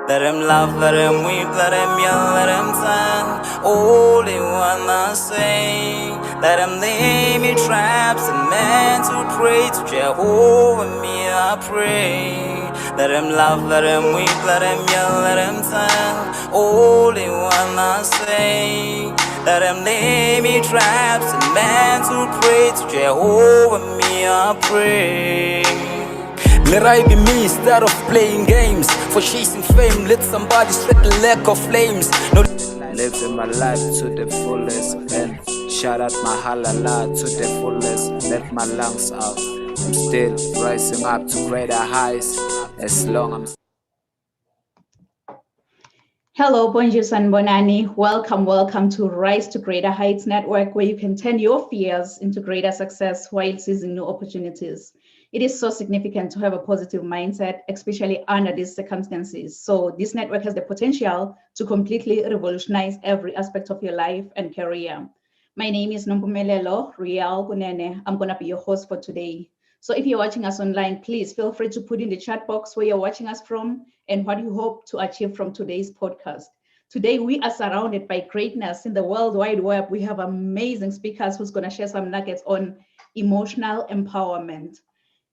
Let him laugh, let him weep, let him yell, let him sing. All they wanna say. Let him lay me traps and men to pray to Jehovah, me I pray. Let him laugh, let him weep, let him yell, let him sing. All they wanna say. Let him lay me traps and men to pray to Jehovah, me I pray. Let I be me instead of playing games. For chasing fame, let somebody sweat the lack of flames. No, living my life to the fullest and shout out my halala to the fullest. Let my lungs out. I'm still rising up to greater heights as long as Hello, bonjour and bonani. Welcome to Rise to Greater Heights Network, where you can turn your fears into greater success while seizing new opportunities. It is so significant to have a positive mindset, especially under these circumstances. So this network has the potential to completely revolutionize every aspect of your life and career. My name is Nompumelelo Rial Kunene. I'm going to be your host for today. So if you're watching us online, please feel free to put in the chat box where you're watching us from and what you hope to achieve from today's podcast. Today, we are surrounded by greatness in the World Wide Web. We have amazing speakers who's going to share some nuggets on emotional empowerment.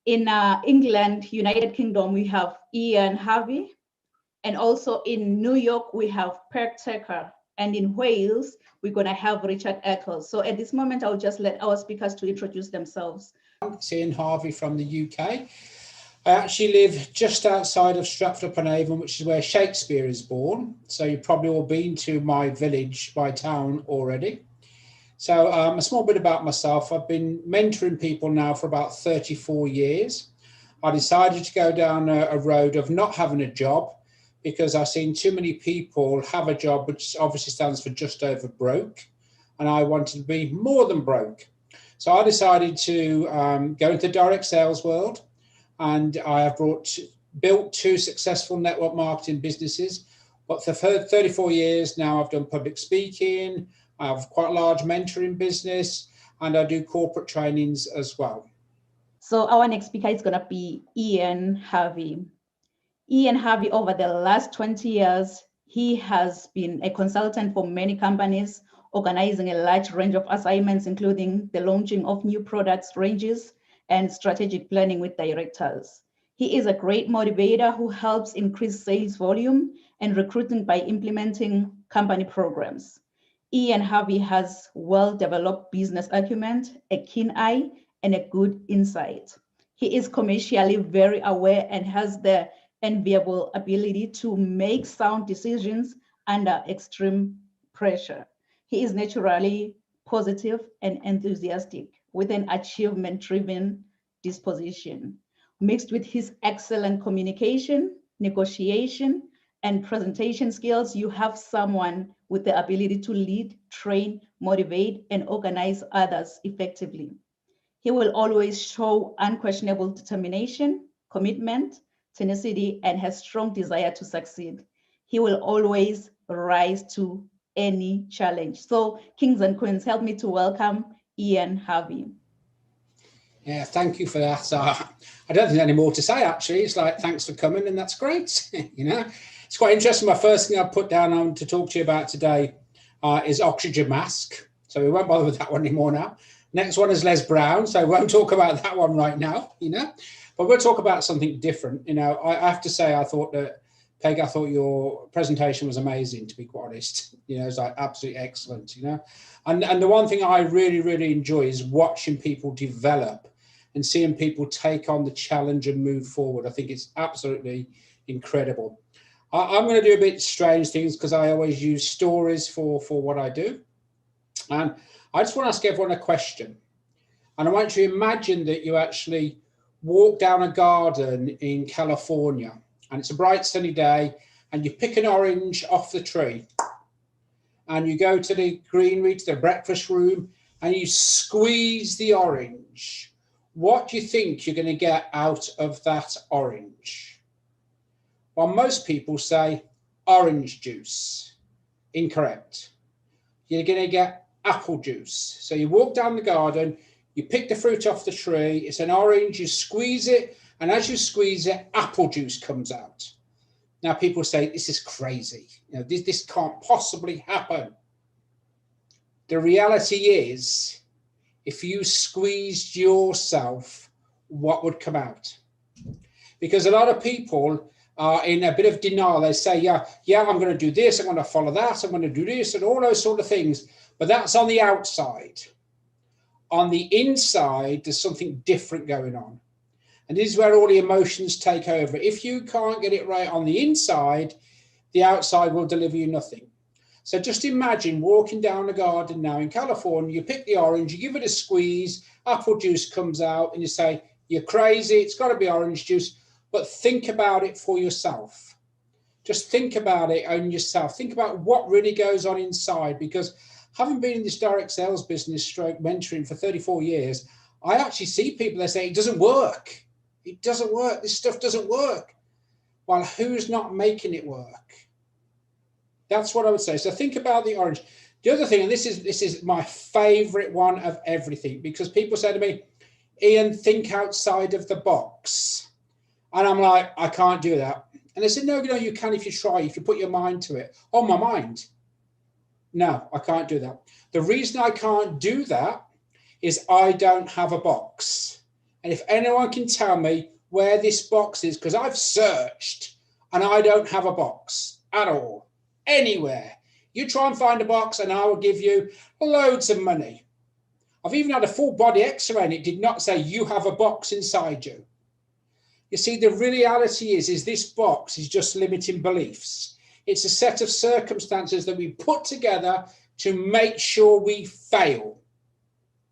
In England, United Kingdom, we have A Harvey. And also in New York, we have Perk Tucker. And in Wales, we're going to have Richard Eccles. So at this moment, I'll just let our speakers to introduce themselves. A Harvey from the UK. I actually live just outside of Stratford-upon-Avon, which is where Shakespeare is born. So you've probably all been to my village, my town already. So a small bit about myself. I've been mentoring people now for about 34 years. I decided to go down a road of not having a job because I've seen too many people have a job, which obviously stands for just over broke. And I wanted to be more than broke. So I decided to go into the direct sales world, and I have built two successful network marketing businesses. But for 34 years now, I've done public speaking, I have quite a large mentoring business, and I do corporate trainings as well. So our next speaker is going to be A Harvey. A Harvey, over the last 20 years, he has been a consultant for many companies, organizing a large range of assignments, including the launching of new products ranges and strategic planning with directors. He is a great motivator who helps increase sales volume and recruiting by implementing company programs. A Harvey has well-developed business acumen, a keen eye, and a good insight. He is commercially very aware and has the enviable ability to make sound decisions under extreme pressure. He is naturally positive and enthusiastic with an achievement-driven disposition. Mixed with his excellent communication, negotiation, and presentation skills, you have someone with the ability to lead, train, motivate, and organize others effectively. He will always show unquestionable determination, commitment, tenacity, and has strong desire to succeed. He will always rise to any challenge. So, kings and queens, help me to welcome A Harvey. Yeah, thank you for that. I don't think any more to say, actually. It's like, thanks for coming, and that's great. It's quite interesting. My first thing I put down on to talk to you about today is oxygen mask. So we won't bother with that one anymore now. Next one is Les Brown. So we won't talk about that one right now, but we'll talk about something different. I have to say, I thought your presentation was amazing, to be quite honest. It's like absolutely excellent, And the one thing I really, really enjoy is watching people develop and seeing people take on the challenge and move forward. I think it's absolutely incredible. I'm going to do a bit strange things because I always use stories for what I do. And I just want to ask everyone a question. And I want you to imagine that you actually walk down a garden in California, and it's a bright sunny day, and you pick an orange off the tree, and you go to the greenery, to the breakfast room, and you squeeze the orange. What do you think you're going to get out of that orange? Well, most people say orange juice. Incorrect. You're going to get apple juice. So you walk down the garden, you pick the fruit off the tree, it's an orange, you squeeze it, and as you squeeze it, apple juice comes out. Now people say, this is crazy. You know, this can't possibly happen. The reality is, if you squeezed yourself, what would come out? Because a lot of people are in a bit of denial. They say, yeah, I'm going to do this, I'm going to follow that, I'm going to do this, and all those sort of things. But that's on the outside. On the inside, there's something different going on. And this is where all the emotions take over. If you can't get it right on the inside, the outside will deliver you nothing. So just imagine walking down a garden now in California, you pick the orange, you give it a squeeze, apple juice comes out, and you say, you're crazy, it's got to be orange juice. But think about it for yourself. Just think about it on yourself. Think about what really goes on inside, because having been in this direct sales business stroke mentoring for 34 years, I actually see people that say, it doesn't work. It doesn't work. This stuff doesn't work. Well, who's not making it work? That's what I would say. So think about the orange. The other thing, and this is my favorite one of everything, because people say to me, Ian, think outside of the box. And I'm like, I can't do that. And they said, no, you can if you try, if you put your mind to it. Oh, my mind. No, I can't do that. The reason I can't do that is I don't have a box. And if anyone can tell me where this box is, because I've searched and I don't have a box at all, anywhere. You try and find a box and I will give you loads of money. I've even had a full body x-ray and it did not say you have a box inside you. You see, the reality is this box is just limiting beliefs. It's a set of circumstances that we put together to make sure we fail.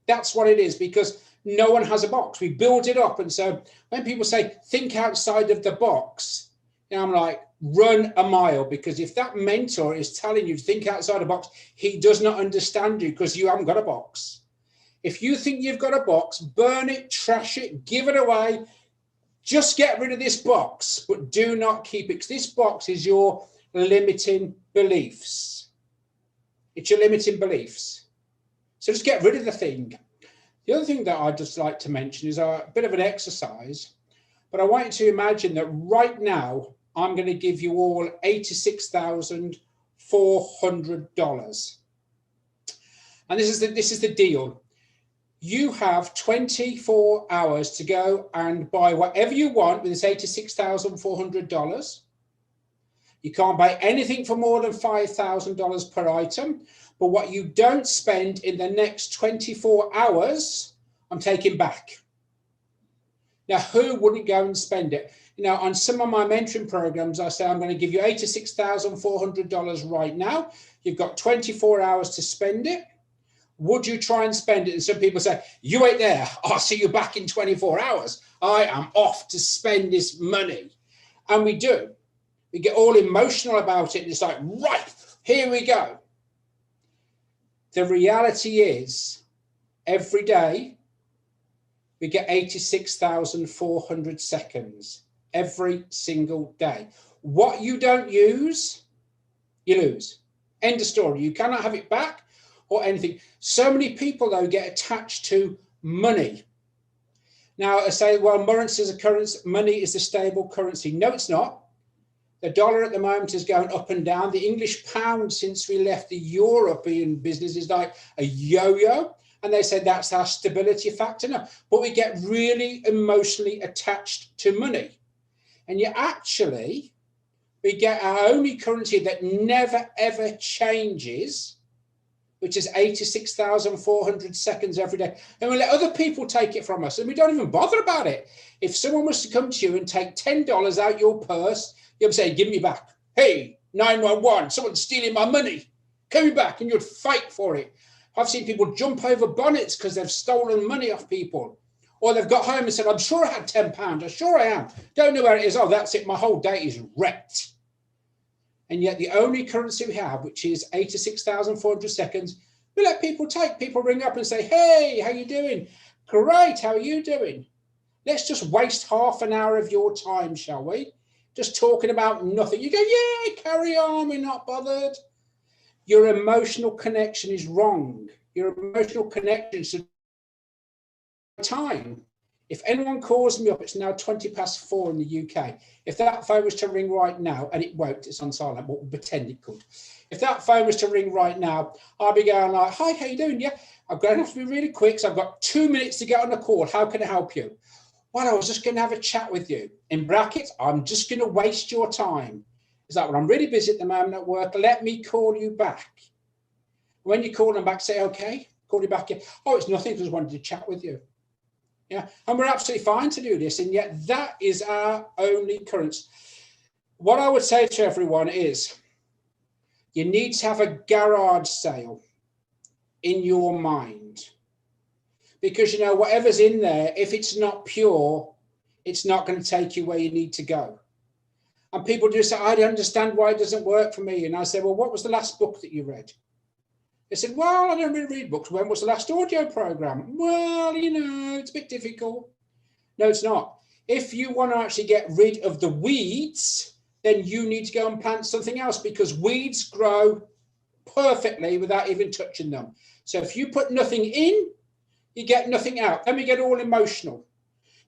That's what it is, because no one has a box. We build it up. And so when people say, think outside of the box, you know, I'm like, run a mile, because if that mentor is telling you to think outside the box, he does not understand you, because you haven't got a box. If you think you've got a box, burn it, trash it, give it away. Just get rid of this box, but do not keep it, because this box is your limiting beliefs. It's your limiting beliefs. So just get rid of the thing. The other thing that I'd just like to mention is a bit of an exercise, but I want you to imagine that right now, I'm going to give you all $86,400. And this is the deal. You have 24 hours to go and buy whatever you want with this $86,400. You can't buy anything for more than $5,000 per item. But what you don't spend in the next 24 hours, I'm taking back. Now, who wouldn't go and spend it? You know, on some of my mentoring programs, I say, I'm going to give you $86,400 right now. You've got 24 hours to spend it. Would you try and spend it? And some people say, you wait there. I'll see you back in 24 hours. I am off to spend this money. And we do. We get all emotional about it. And it's like, right, here we go. The reality is, every day, we get 86,400 seconds. Every single day. What you don't use, you lose. End of story. You cannot have it back or anything. So many people, though, get attached to money. Now, I say, well, currency is a currency. Money is the stable currency. No, it's not. The dollar at the moment is going up and down. The English pound, since we left the European business, is like a yo-yo. And they say that's our stability factor. No, but we get really emotionally attached to money. And yet, actually, we get our only currency that never, ever changes, which is 86,400 seconds every day. And we let other people take it from us, and we don't even bother about it. If someone was to come to you and take $10 out your purse, you'd say, give me back. Hey, 911, someone's stealing my money. Give me back, and you'd fight for it. I've seen people jump over bonnets because they've stolen money off people. Or they've got home and said, I'm sure I had £10. I'm sure I am. Don't know where it is. Oh, that's it. My whole day is wrecked. And yet the only currency we have, which is 86,400 seconds, we let people take. People ring up and say, hey, how you doing? Great, how are you doing? Let's just waste half an hour of your time, shall we? Just talking about nothing. You go, yeah, carry on, we're not bothered. Your emotional connection is wrong. Your emotional connection should be time. If anyone calls me up, it's now 4:20 in the UK. If that phone was to ring right now, and it won't, it's on silent, but we'll pretend it could. If that phone was to ring right now, I'll be going like, hi, how you doing? Yeah, I'm going to have to be really quick, so I've got 2 minutes to get on the call. How can I help you? Well, I was just going to have a chat with you. In brackets, I'm just going to waste your time. It's like, well, I'm really busy at the moment at work. Let me call you back. When you call them back, say, okay, call you back. Oh, it's nothing, just wanted to chat with you. Yeah, and we're absolutely fine to do this, and yet that is our only currents. What I would say to everyone is, you need to have a garage sale in your mind, because, you know, whatever's in there, if it's not pure, it's not going to take you where you need to go. And people do say, I don't understand why it doesn't work for me. And I say, well, what was the last book that you read? They said, well, I don't really read books. When was the last audio program? Well, you know, it's a bit difficult. No, it's not. If you want to actually get rid of the weeds, then you need to go and plant something else, because weeds grow perfectly without even touching them. So if you put nothing in, you get nothing out. Then we get all emotional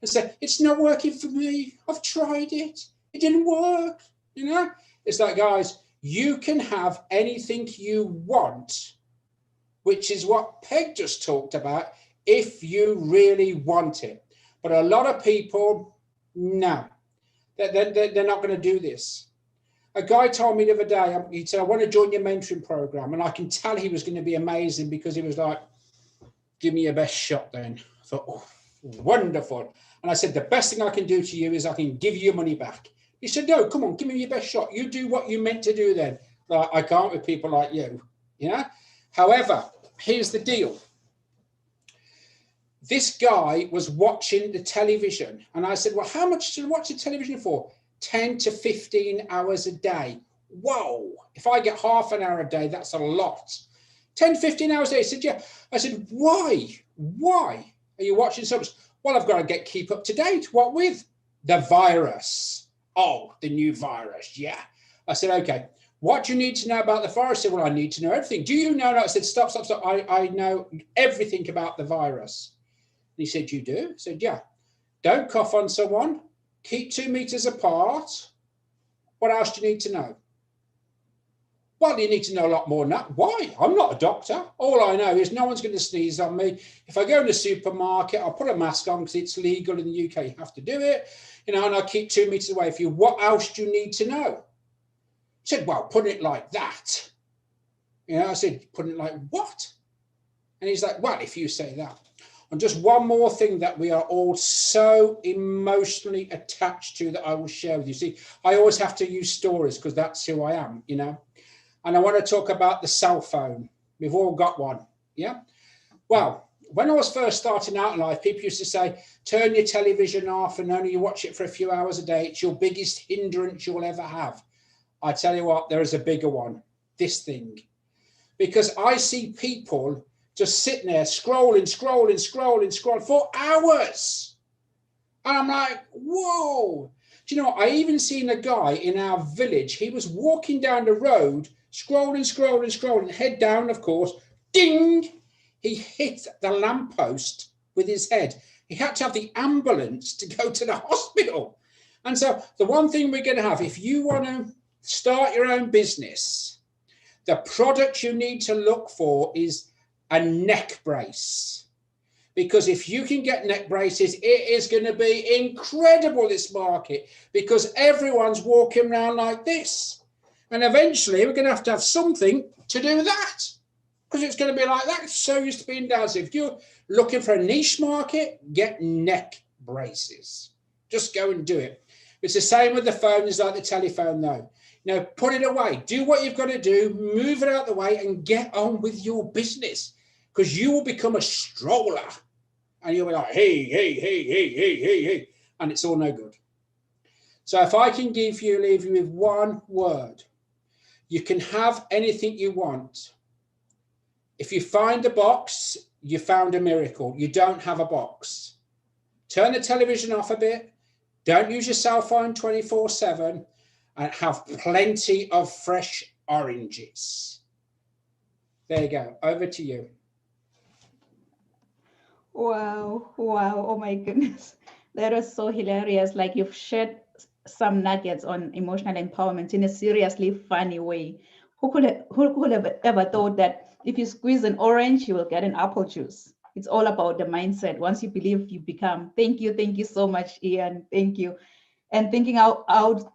and say, it's not working for me. I've tried it. It didn't work. You know, it's like, guys, you can have anything you want, which is what Peg just talked about, if you really want it. But a lot of people, no, they're not going to do this. A guy told me the other day, he said, I want to join your mentoring program. And I can tell he was going to be amazing, because he was like, give me your best shot then. I thought, oh, wonderful. And I said, the best thing I can do to you is I can give you your money back. He said, no, come on, give me your best shot. You do what you meant to do then. Like, I can't with people like you, you know? However, here's the deal. This guy was watching the television, and I said, well, how much do you watch the television for? 10 to 15 hours a day. Whoa, if I get half an hour a day, that's a lot. 10, 15 hours a day. He said, yeah. I said, why? Why are you watching so much? Well, I've got to keep up to date. What with? The virus. Oh, the new virus. Yeah. I said, okay. What do you need to know about the virus? I said, well, I need to know everything. Do you know? I said, stop. I know everything about the virus. And he said, you do? I said, yeah. Don't cough on someone. Keep 2 meters apart. What else do you need to know? Well, you need to know a lot more than that. Why? I'm not a doctor. All I know is no one's going to sneeze on me. If I go in the supermarket, I'll put a mask on because it's legal in the UK. You have to do it. You know, and I'll keep 2 meters away from you. What else do you need to know? He said, well, put it like that. You know, I said, put it like what? And he's like, well, if you say that. And just one more thing that we are all so emotionally attached to that I will share with you. See, I always have to use stories because that's who I am, you know. And I want to talk about the cell phone. We've all got one, yeah? Well, when I was first starting out in life, people used to say, turn your television off and only you watch it for a few hours a day. It's your biggest hindrance you'll ever have. I tell you what, there is a bigger one, this thing. Because I see people just sitting there scrolling for hours. And I'm like, whoa. Do you know, I even seen a guy in our village. He was walking down the road, scrolling, head down, of course. Ding! He hit the lamppost with his head. He had to have the ambulance to go to the hospital. And so the one thing we're going to have, if you want to start your own business, the product you need to look for is a neck brace. Because if you can get neck braces, it is going to be incredible, this market, because everyone's walking around like this. And eventually we're going to have something to do that, because it's going to be like that. It's so used to being down. So if you're looking for a niche market, get neck braces. Just go and do it. It's the same with the phone. It's like the telephone, though. Now, put it away. Do what you've got to do. Move it out of the way and get on with your business, because you will become a stroller. And you'll be like, hey, and it's all no good. So if I can leave you with one word, you can have anything you want. If you find a box, you found a miracle. You don't have a box. Turn the television off a bit. Don't use your cell phone 24/7, and have plenty of fresh oranges. There you go. Over to you. Wow, wow, oh my goodness. That was so hilarious. Like you've shared some nuggets on emotional empowerment in a seriously funny way. Who could have ever thought that if you squeeze an orange, you will get an apple juice? It's all about the mindset. Once you believe, you become. Thank you so much, Ian. Thank you. And thinking out of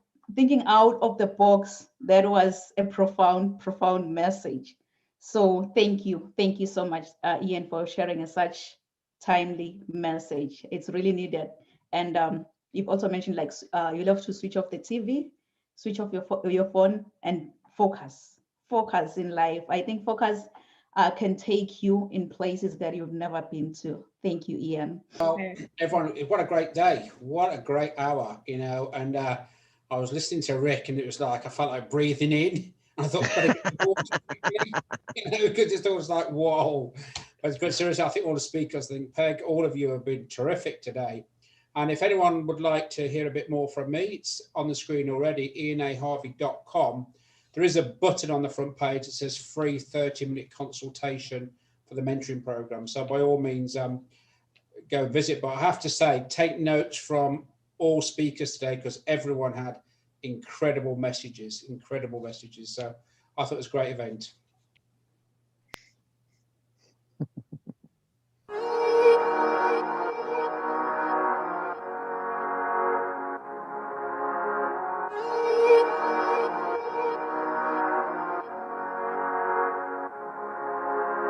the box, that was a profound message. So thank you so much, Ian, for sharing such timely message. It's really needed. And you've also mentioned like you love to switch off the TV, switch off your phone, and focus in life. I think focus can take you in places that you've never been to. Thank you, Ian. Well, everyone, what a great day. What a great hour, and I was listening to Rick and it was like, I felt like breathing in. I thought, better get the water quickly, because it was like, whoa. But seriously, I think all the speakers, I think Peg, all of you have been terrific today. And if anyone would like to hear a bit more from me, it's on the screen already, ianaharvey.com. There is a button on the front page that says free 30-minute consultation for the mentoring program. So by all means, go visit. But I have to say, take notes from all speakers today, because everyone had incredible messages. So I thought it was a great event.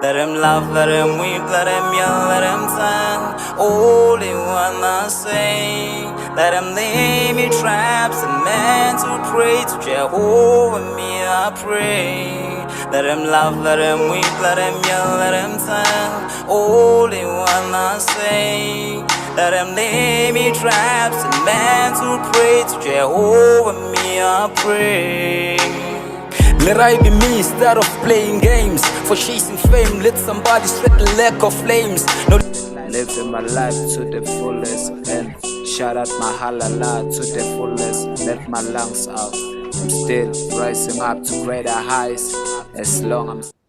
Let him laugh, let him weep, let him yell, let him sing. All they wanna say. Let him lay me traps and men to pray to Jehovah, me I pray. Let him laugh, let him weep, let him yell, let him sing. All they wanna say. Let him lay me traps and men to pray to Jehovah, me I pray. Let I be me instead of playing games. For chasing fame, let somebody sweat the lack of flames. No, living my life to the fullest, and shout out my halala to the fullest. Let my lungs out. I'm still rising up to greater heights as long as I'm